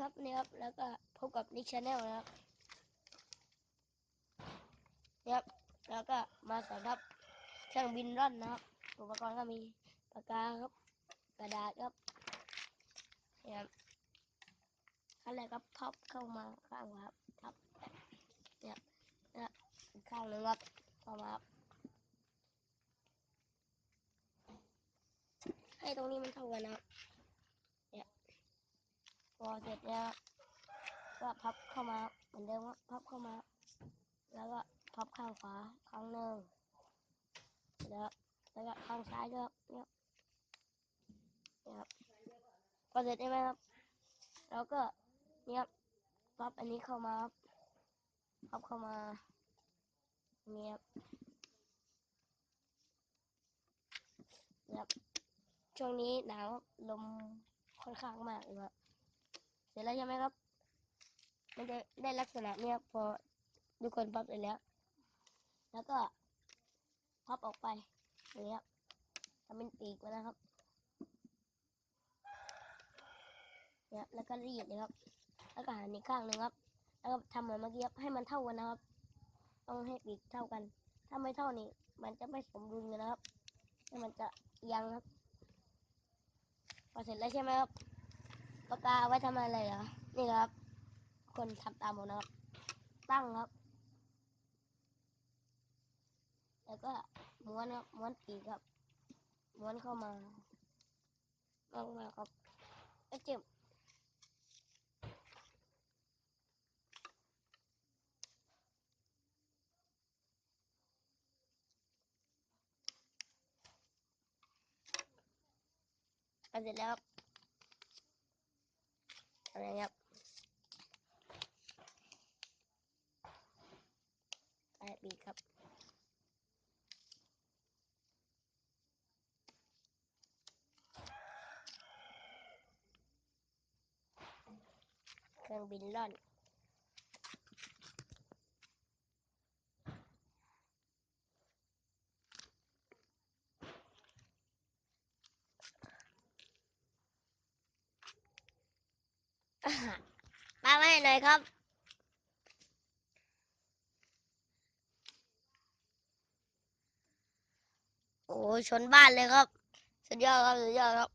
ครับนี่ครับแล้วก็พบกับนิกชาแนลนะครับนี่ครับแล้วก็มาสอนครับเครื่องบินร่อนนะครับอุปกรณ์ก็มีปากกาครับกระดาษครับนี่ครับขั้นแรกครับพับเข้ามาข้างครับพับเนี่ยนะอีกข้างหนึ่งครับเข้ามาครับให้ตรงนี้มันเท่ากันนะครับเนี่ยพอเสร็จแล้วก็พับเข้ามาเหมือนเดิมครับพับเข้ามาแล้วก็พับข้างขวาครั้งหนึ่งแล้วก็ข้างซ้ายก็เนี่ยครับพอเสร็จใช่ไหมครับแล้วก็เนี่ยพับอันนี้เข้ามาพับเข้ามาเนี่ยครับช่วงนี้หนาวลมค่อนข้างมากเลยครับเสร็จแล้วใช่ไหมครับมันจะได้ลักษณะเนี้ยพอทุกคนพับเสร็จแล้วก็พับออกไปอย่างเงี้ยทำเป็นปีกมานะครับเนี่ยแล้วก็รีดเลยครับแล้วก็หันอีกข้างหนึ่งครับแล้วก็ทำเหมือนเมื่อกี้ครับให้มันเท่ากันนะครับต้องให้ปีกเท่ากันถ้าไม่เท่านี้มันจะไม่สมดุลกันนะครับมันจะเอียงครับพอเสร็จแล้วใช่ไหมครับปากกาไว้ทำอะไรเหรอนี่ครับคนทำตามผมนะครับตั้งครับแล้วก็ม้วนครับม้วนปีกครับม้วนเข้ามามากๆครับไอ้เจ็บเสร็จแล้วอะไรครับใส่ปีกครับเครื่องบินร่อนปาไว้หน่อยครับโอ้ชนบ้านเลยครับสุดยอดครับสุดยอดครับ